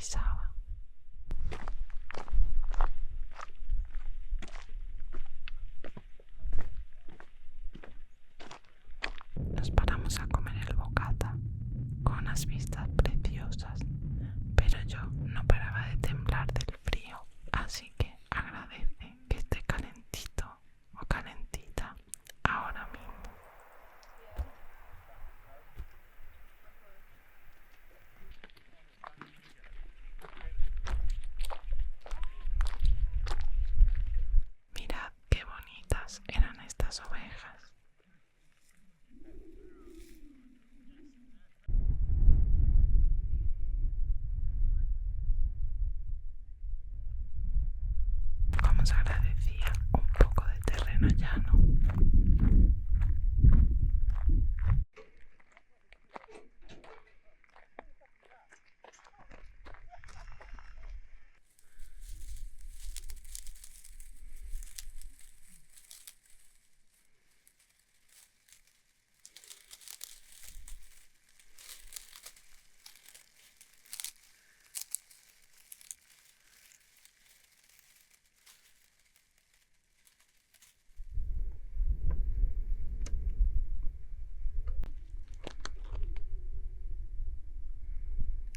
avisaba. Nos paramos a comer el bocata con unas vistas preciosas, pero yo no paraba de temblar del frío, así que agradece que esté calentito o calentita ahora mismo. Mirad qué bonitas eran estas ovejas. Como se agradecía un poco de terreno llano.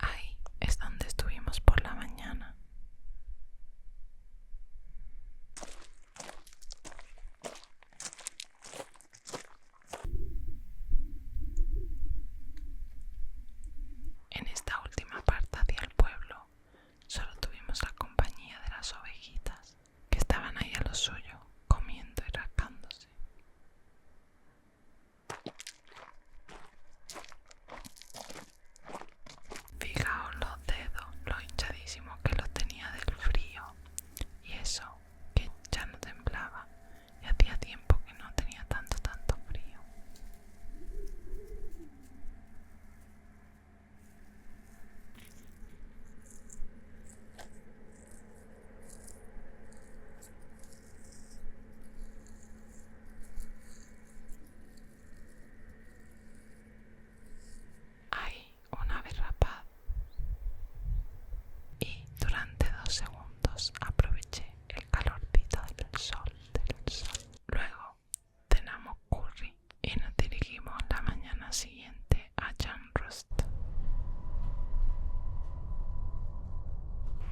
Ahí es donde estuvimos por la mañana. En esta última parte hacia el pueblo solo tuvimos la compañía de las ovejitas, que estaban ahí a lo suyo, comiendo y rascándose. Fijaos los dedos, lo hinchadísimo que los tenía del frío, y eso que ya no temblaba, y hacía tiempo que no tenía tanto frío. Hay una ave rapaz y durante 2 segundos aproveché el calorcito del sol. Luego cenamos curry y nos dirigimos la mañana siguiente a Jan Rust.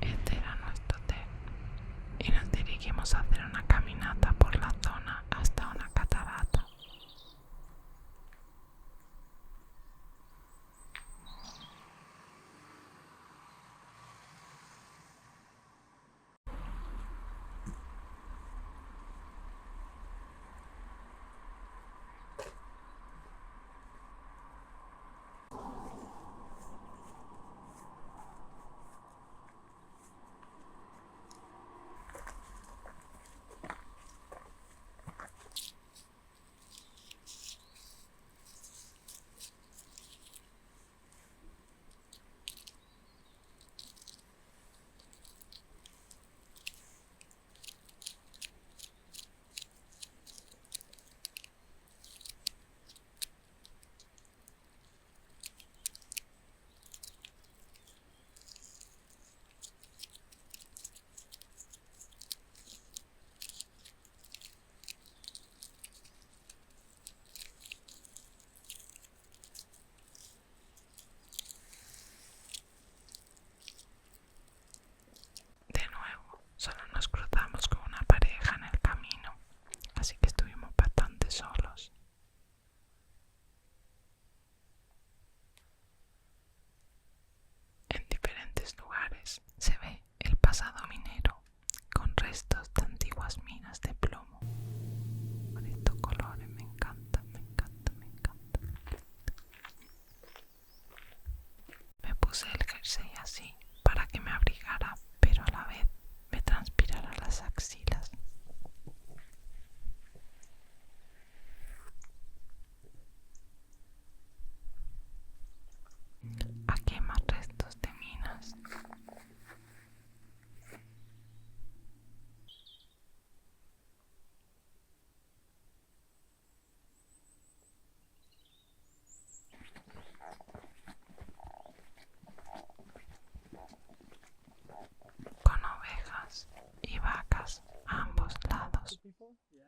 Este era nuestro hotel y nos dirigimos a hacer una caminata por la zona hasta una catarata.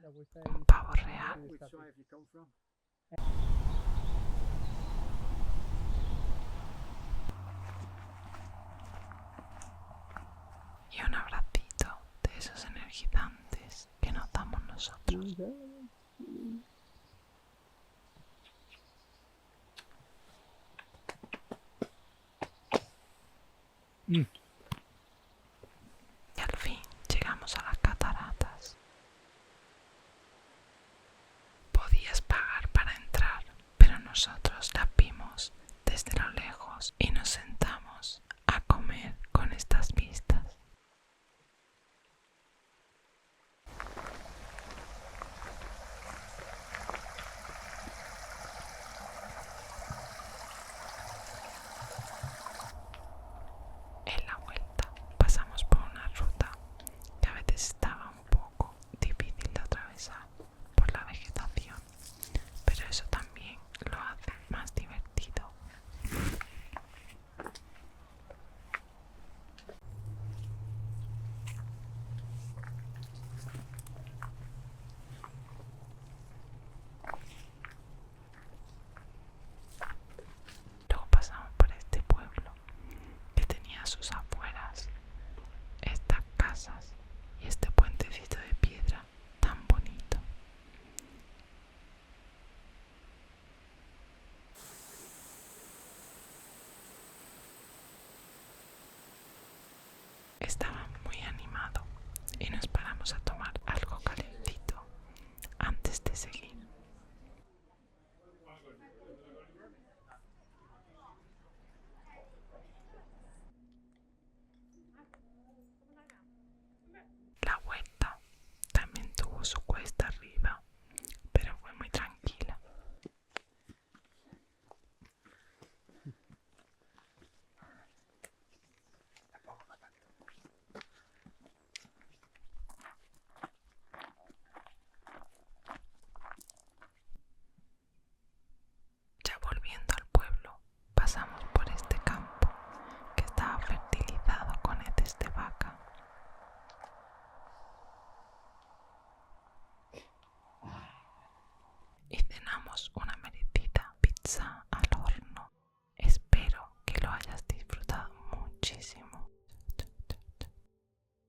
un pavo real. Y un abracito de esos energizantes que nos damos nosotros. Y al fin llegamos a las cataratas. Podías pagar para entrar, pero nosotros las vimos desde lo lejos y nos sentamos a comer con estas vistas. En la vuelta pasamos por una ruta que a veces estaba un poco difícil de atravesar por la vegetación, pero eso también lo hace más divertido. Luego pasamos por este pueblo que tenía sus abuelos